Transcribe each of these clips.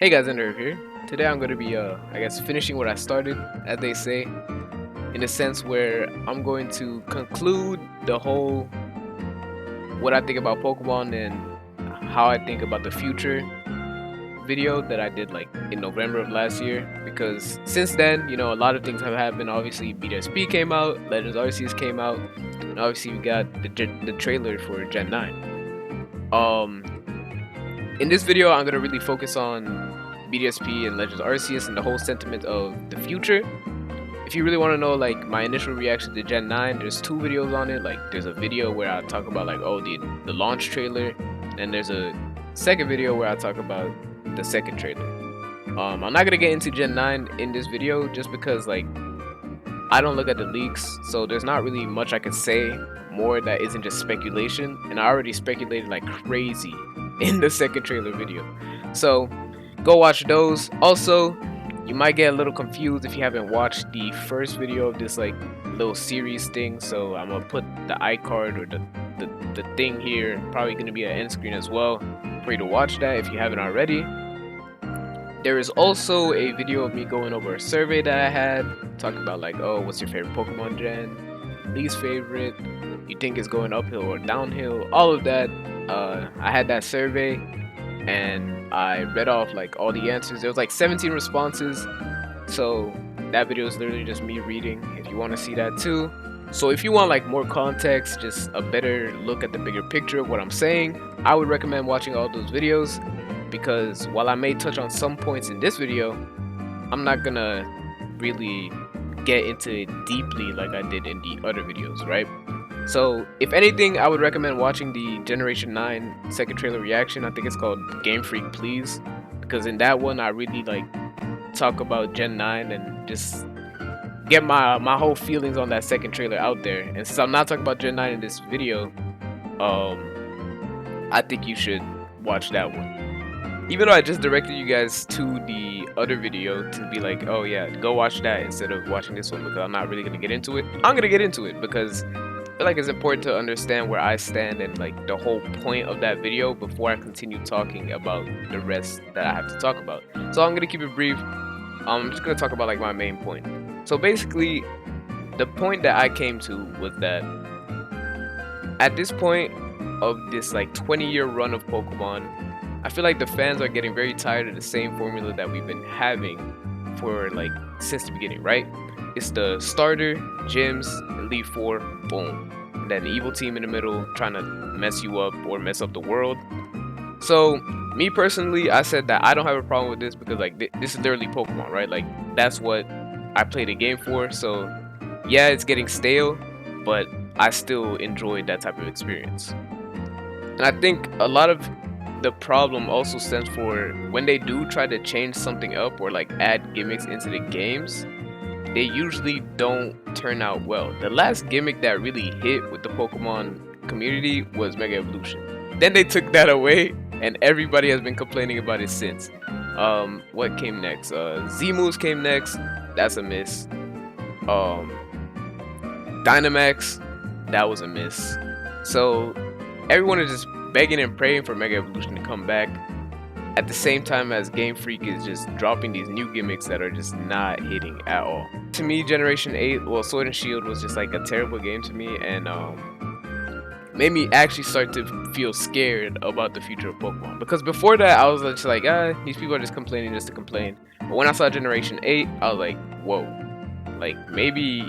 Hey guys, EnderHerve here. Today I'm going to be, I guess, finishing what I started, as they say, in a sense where I'm going to conclude the whole what I think about Pokemon and how I think about the future video that I did like in November of last year. Because since then, a lot of things have happened. Obviously, BDSP came out, Legends Arceus came out, and obviously we got the trailer for Gen 9. In this video, I'm going to really focus on BDSP and Legends Arceus and the whole sentiment of the future. If you really want to know like my initial reaction to Gen 9, there's two videos on it. Like there's a video where I talk about like the launch trailer, and there's a second video where I talk about the second trailer. I'm not gonna get into Gen 9 in this video just because like I don't look at the leaks, so there's not really much I can say more that isn't just speculation, and I already speculated like crazy in the second trailer video. So go watch those. Also, you might get a little confused if you haven't watched the first video of this like little series thing, so I'm gonna put the iCard or the thing here, probably gonna be an end screen as well for you to watch that if you haven't already. There is also a video of me going over a survey that I had, talking about like, oh, what's your favorite Pokemon gen, least favorite, you think it's going uphill or downhill, all of that. I had that survey and I read off like all the answers. There was like 17 responses, so that video is literally just me reading if you want to see that too. So if you want like more context, just a better look at the bigger picture of what I'm saying, I would recommend watching all those videos, because while I may touch on some points in this video, I'm not gonna really get into it deeply like I did in the other videos, right? So if anything, I would recommend watching the Generation 9 second trailer reaction. I think it's called Game Freak Please, because in that one I really like talk about Gen 9 and just get my whole feelings on that second trailer out there. And since I'm not talking about Gen 9 in this video, I think you should watch that one. Even though I just directed you guys to the other video to be like, oh yeah, go watch that instead of watching this one, because I'm not really gonna get into it. I'm gonna get into it because I feel like it's important to understand where I stand and like the whole point of that video before I continue talking about the rest that I have to talk about. So I'm gonna keep it brief. I'm just gonna talk about like my main point. So basically, the point that I came to was that at this point of this like 20-year run of Pokemon, I feel like the fans are getting very tired of the same formula that we've been having for like since the beginning, right? It's the starter, gyms, Elite Four, boom. And then the evil team in the middle trying to mess you up or mess up the world. So, me personally, I said that I don't have a problem with this because like this is literally Pokemon, right? Like that's what I play the game for. So, yeah, it's getting stale, but I still enjoyed that type of experience. And I think a lot of the problem also stems for when they do try to change something up or like add gimmicks into the games, they usually don't turn out well. The last gimmick that really hit with the Pokemon community was Mega Evolution. Then they took that away and everybody has been complaining about it since. What came next? Z-Moves came next. That's a miss. Dynamax, that was a miss. So everyone is just begging and praying for Mega Evolution to come back, at the same time as Game Freak is just dropping these new gimmicks that are just not hitting at all. To me, Generation 8, well, Sword and Shield was just like a terrible game to me, and made me actually start to feel scared about the future of Pokemon. Because before that, I was just like, these people are just complaining just to complain. But when I saw Generation 8, I was like, whoa, like maybe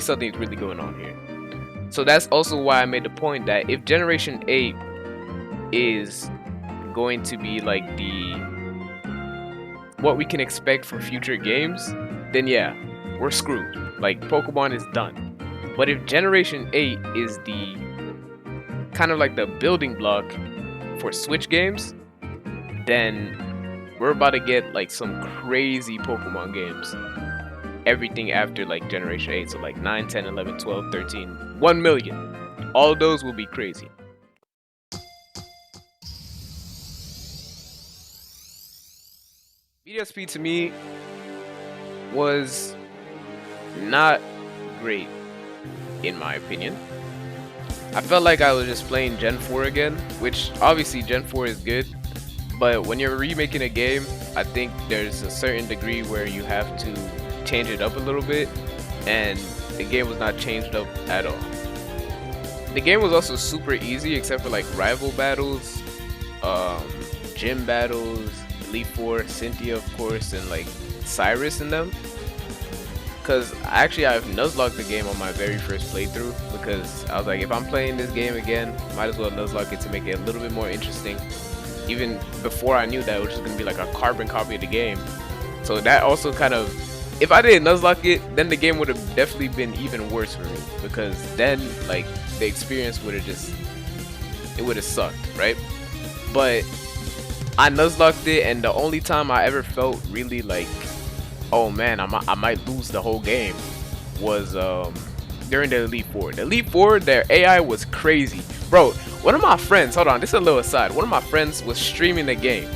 something's really going on here. So that's also why I made the point that if Generation 8 is going to be like what we can expect for future games, then yeah, we're screwed. Like Pokemon is done. But if Generation 8 is the kind of like the building block for Switch games, then we're about to get like some crazy Pokemon games. Everything after like Generation 8, so like 9, 10, 11, 12, 13, 1 million. All of those will be crazy. BDSP to me was not great, in my opinion. I felt like I was just playing Gen 4 again, which obviously Gen 4 is good, But when you're remaking a game, I think there's a certain degree where you have to change it up a little bit, and the game was not changed up at all. The game was also super easy except for like rival battles, gym battles, Elite Four, Cynthia of course, and like Cyrus in them. Cause actually I've nuzlocked the game on my very first playthrough because I was like, if I'm playing this game again, might as well nuzlock it to make it a little bit more interesting. Even before I knew that it was just gonna be like a carbon copy of the game. So that also kind of, if I didn't nuzlock it, then the game would have definitely been even worse for me, because then like the experience would have just, it would have sucked, right? But I nuzlocked it, and the only time I ever felt really like, oh man, I might lose the whole game, was during the Elite Four. The Elite Four, their AI was crazy. Bro, one of my friends, hold on, this is a little aside. One of my friends was streaming the game,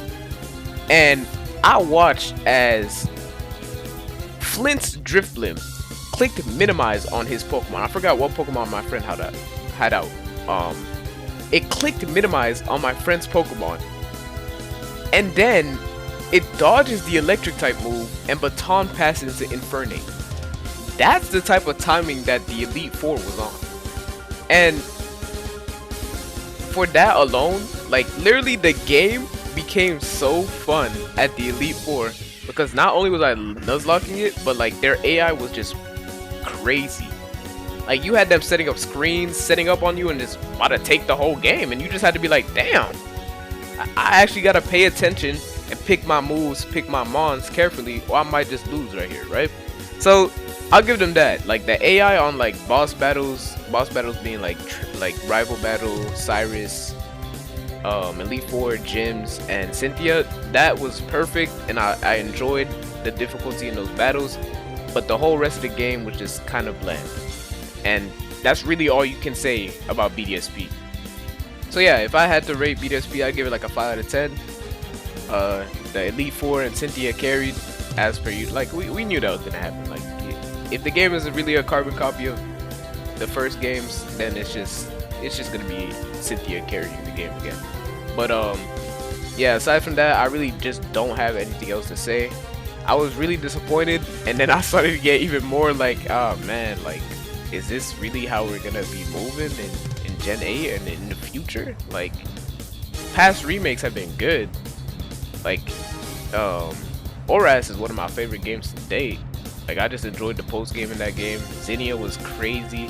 and I watched as Flint's Drifblim clicked minimize on his Pokemon. I forgot what Pokemon my friend had out. It clicked minimize on my friend's Pokemon, and then it dodges the electric type move and baton passes into Infernape. That's the type of timing that the Elite Four was on. And for that alone, like literally the game became so fun at the Elite Four because not only was I nuzlocking it, but like their AI was just crazy. Like you had them setting up screens, setting up on you, and just about to take the whole game, and you just had to be like, damn, I actually gotta pay attention and pick my moves, pick my mons carefully, or I might just lose right here, right? So I'll give them that. Like the AI on like boss battles being like rival battle, Cyrus, Elite Four, gyms, and Cynthia, that was perfect, and I enjoyed the difficulty in those battles. But the whole rest of the game was just kind of bland, and that's really all you can say about BDSP. So yeah, if I had to rate BDSP, I'd give it like a 5 out of 10. The Elite Four and Cynthia carried as per you. Like we knew that was gonna happen. Like if the game is really a carbon copy of the first games, then it's just gonna be Cynthia carrying the game again. But yeah, aside from that, I really just don't have anything else to say. I was really disappointed, and then I started to get even more like, oh man, like is this really how we're gonna be moving in Gen 8 and in the future? Like past remakes have been good. Like Oras is one of my favorite games to date. Like I just enjoyed the post game in that game. Zinnia was crazy.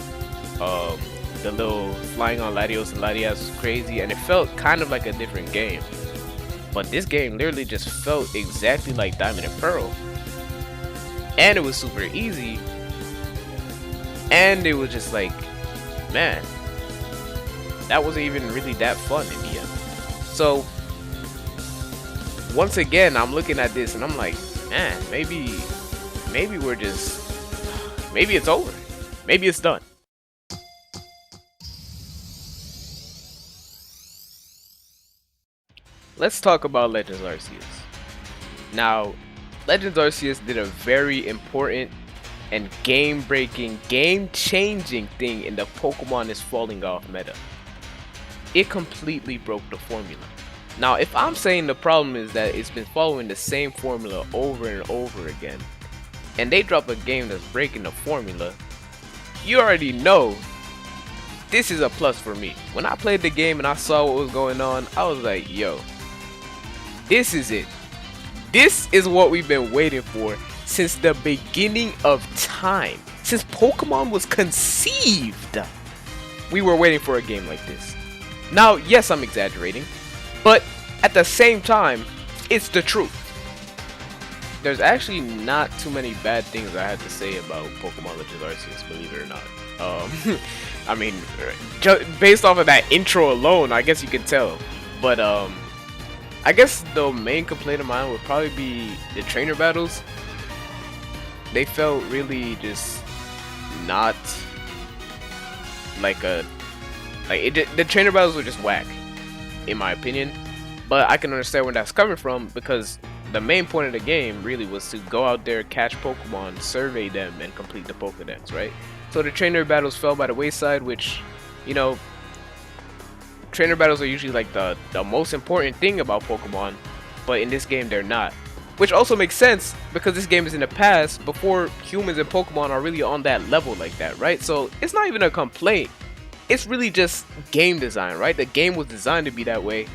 The little flying on Latios and Latias was crazy, and it felt kind of like a different game. But this game literally just felt exactly like Diamond and Pearl, and it was super easy, and it was just like, man, that wasn't even really that fun in the end. So once again, I'm looking at this and I'm like, man, maybe we're just, maybe it's over, maybe it's done. Let's talk about Legends Arceus. Now, Legends Arceus did a very important and game-breaking, game-changing thing in the Pokemon is falling off meta. It completely broke the formula. Now, if I'm saying the problem is that it's been following the same formula over and over again, and they drop a game that's breaking the formula, you already know this is a plus for me. When I played the game and I saw what was going on, I was like, yo, this is it. This is what we've been waiting for since the beginning of time. Since Pokemon was conceived, we were waiting for a game like this. Now, yes, I'm exaggerating, but at the same time, it's the truth. There's actually not too many bad things I had to say about Pokemon Legends Arceus, believe it or not. I mean, just based off of that intro alone, I guess you can tell. But I guess the main complaint of mine would probably be the trainer battles. They felt really just not like the trainer battles were just whack, in my opinion. But I can understand where that's coming from, because the main point of the game really was to go out there, catch Pokemon, survey them, and complete the Pokedex, right? So the trainer battles fell by the wayside, which, you know, trainer battles are usually like the most important thing about Pokemon, but in this game they're not. Which also makes sense because this game is in the past before humans and Pokemon are really on that level like that, right? So it's not even a complaint. It's really just game design, right? The game was designed to be that way.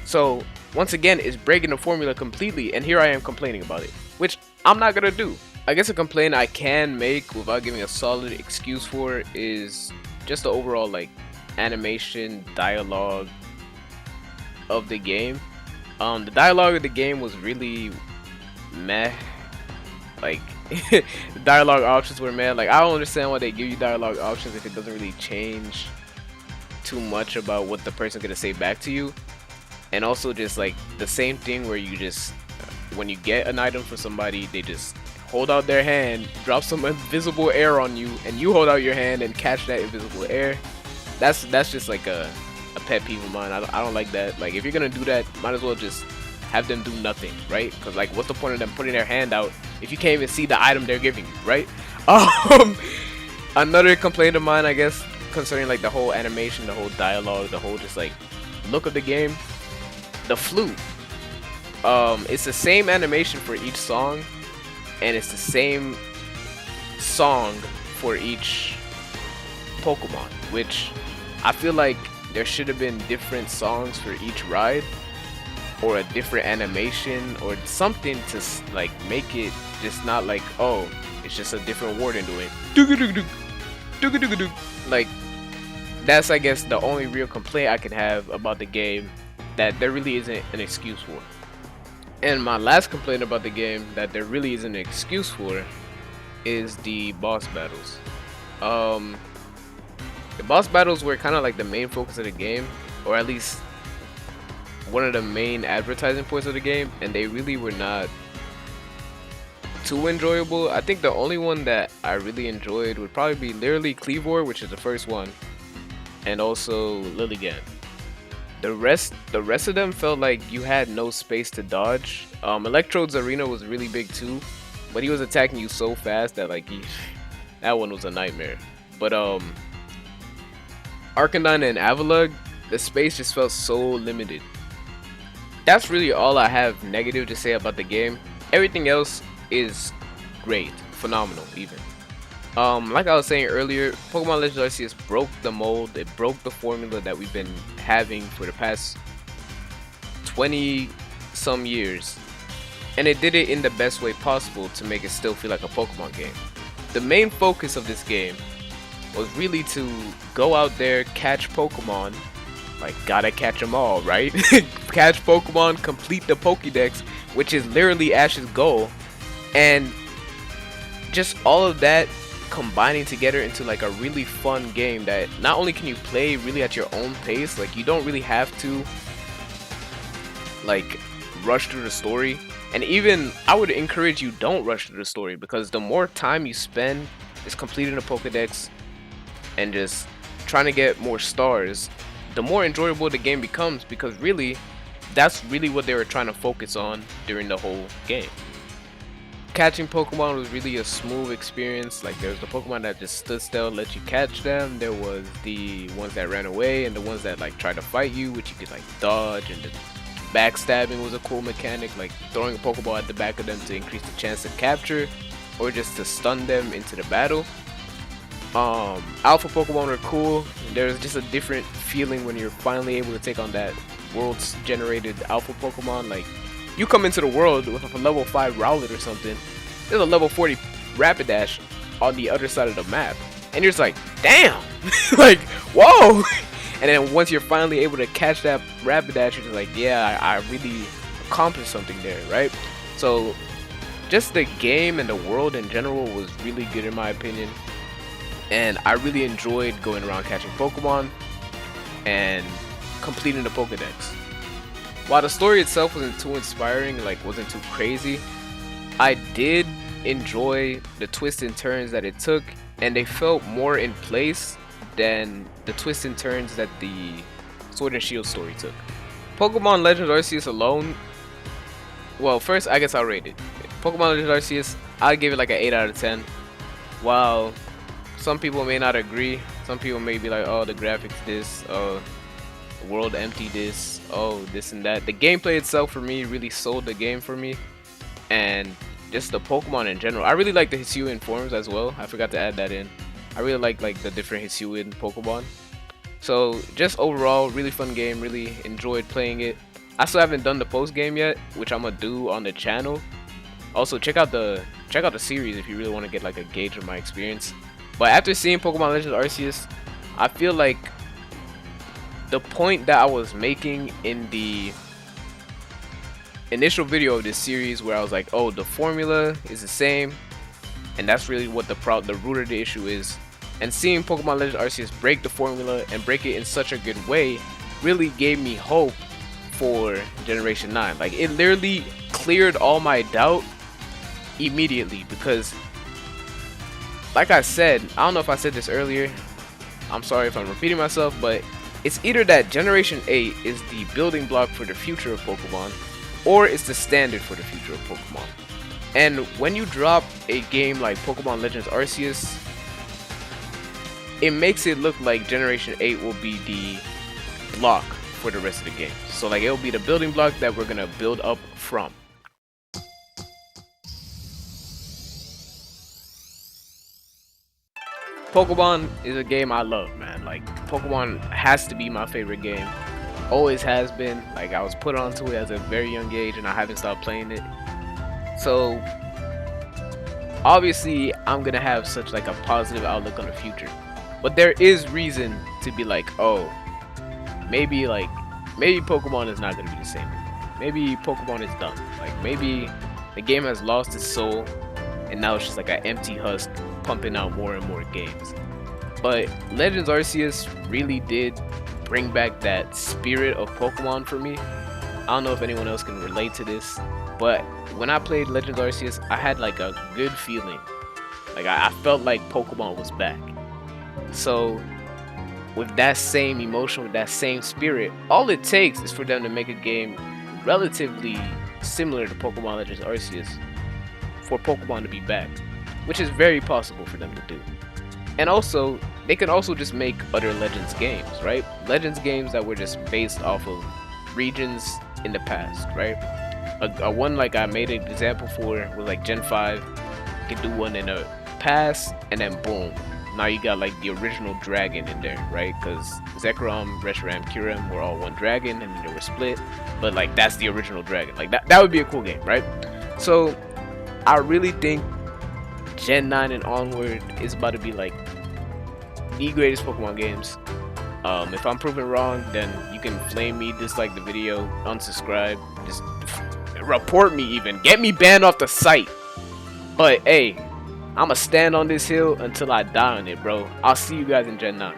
So once again, it's breaking the formula completely, and here I am complaining about it, which I'm not gonna do. I guess a complaint I can make without giving a solid excuse for it is just the overall like animation, dialogue of the game. The dialogue of the game was really meh. Like the dialogue options were meh. Like I don't understand why they give you dialogue options if it doesn't really change too much about what the person's gonna say back to you. And also just like the same thing where you just when you get an item for somebody, they just hold out their hand, drop some invisible air on you, and you hold out your hand and catch that invisible air. That's just like a pet peeve of mine. I don't like that. Like if you're gonna do that, might as well just have them do nothing, right? Because like what's the point of them putting their hand out if you can't even see the item they're giving you, right? Another complaint of mine, I guess, concerning like the whole animation, the whole dialogue, the whole just like look of the game, the flute. It's the same animation for each song, and it's the same song for each Pokemon, which I feel like there should have been different songs for each ride, or a different animation, or something to like make it just not like, oh, it's just a different warden doing like that's, I guess, the only real complaint I can have about the game that there really isn't an excuse for. And my last complaint about the game that there really isn't an excuse for is the boss battles. The boss battles were kind of like the main focus of the game, or at least one of the main advertising points of the game, and they really were not too enjoyable. I think the only one that I really enjoyed would probably be literally Cleavor, which is the first one, and also Lilligant. The rest of them felt like you had no space to dodge. Electrode's arena was really big too, but he was attacking you so fast that like that one was a nightmare. But Arcanine and Avalugg, the space just felt so limited. That's really all I have negative to say about the game. Everything else is great, phenomenal even. Like I was saying earlier, Pokemon Legends Arceus broke the mold. It broke the formula that we've been having for the past 20 some years, and it did it in the best way possible to make it still feel like a Pokemon game. The main focus of this game was really to go out there, catch Pokemon, like gotta catch them all, right? Catch Pokemon, complete the Pokédex, which is literally Ash's goal, and just all of that combining together into like a really fun game that not only can you play really at your own pace, like you don't really have to like rush through the story, and even I would encourage you don't rush through the story, because the more time you spend is completing the Pokédex and just trying to get more stars, the more enjoyable the game becomes, because really that's really what they were trying to focus on during the whole game. Catching Pokemon was really a smooth experience. Like there was the Pokemon that just stood still, let you catch them. There was the ones that ran away, and the ones that like tried to fight you, which you could like dodge. And the backstabbing was a cool mechanic, like throwing a Pokeball at the back of them to increase the chance of capture, or just to stun them into the battle. Alpha Pokemon were cool. There's just a different feeling when you're finally able to take on that world's generated Alpha Pokemon. Like you come into the world with a level 5 Rowlet or something, there's a level 40 Rapidash on the other side of the map, and you're just like, damn, like, whoa. And then once you're finally able to catch that Rapidash, you're just like, yeah, I really accomplished something there, right? So just the game and the world in general was really good in my opinion, and I really enjoyed going around catching Pokemon and completing the Pokédex. While the story itself wasn't too inspiring, like wasn't too crazy, I did enjoy the twists and turns that it took, and they felt more in place than the twists and turns that the Sword and Shield story took. Pokemon Legends Arceus alone, well, first I guess I'll rate it. Pokemon Legends Arceus, I'd give it like an 8 out of 10. While some people may not agree, some people may be like, oh, the graphics this, world empty this, oh, this and that. The gameplay itself for me really sold the game for me, and just the Pokemon in general. I really like the Hisuian forms as well. I forgot to add that in. I really like the different Hisuian Pokemon. So just overall, really fun game. Really enjoyed playing it. I still haven't done the post game yet, which I'm gonna do on the channel. Also, check out the series if you really want to get like a gauge of my experience. But after seeing Pokemon Legends Arceus, I feel like the point that I was making in the initial video of this series, where I was like, oh, the formula is the same, and that's really what the root of the issue is. And seeing Pokemon Legends Arceus break the formula and break it in such a good way really gave me hope for Generation 9. Like, it literally cleared all my doubt immediately, because like I said, I don't know if I said this earlier, I'm sorry if I'm repeating myself, but it's either that Generation 8 is the building block for the future of Pokemon, or it's the standard for the future of Pokemon. And when you drop a game like Pokemon Legends Arceus, it makes it look like Generation 8 will be the block for the rest of the game. So like, it'll be the building block that we're gonna build up from. Pokemon is a game I love, man. Like, Pokemon has to be my favorite game. Always has been. Like, I was put onto it as a very young age and I haven't stopped playing it. So obviously I'm gonna have such like a positive outlook on the future. But there is reason to be like, oh, maybe Pokemon is not gonna be the same anymore. Maybe Pokemon is done. Like, maybe the game has lost its soul and now it's just like an empty husk pumping out more and more games. But Legends Arceus really did bring back that spirit of Pokemon for me. I don't know if anyone else can relate to this, but when I played Legends Arceus, I had like a good feeling. Like, I felt like Pokemon was back. So with that same emotion, with that same spirit, all it takes is for them to make a game relatively similar to Pokemon Legends Arceus for Pokemon to be back, which is very possible for them to do. And also, they can also just make other Legends games, right? Legends games that were just based off of regions in the past, right? A one like I made an example for was like Gen 5. You can do one in the past, and then boom, now you got like the original dragon in there, right? Because Zekrom, Reshiram, Kyurem were all one dragon, and then they were split. But like, that's the original dragon. Like, that would be a cool game, right? So I really think Gen 9 and onward is about to be like the greatest Pokemon games. If I'm proven wrong, then you can flame me, dislike the video, unsubscribe, just report me even, get me banned off the site. But hey, I'ma stand on this hill until I die on it, bro. I'll see you guys in Gen 9.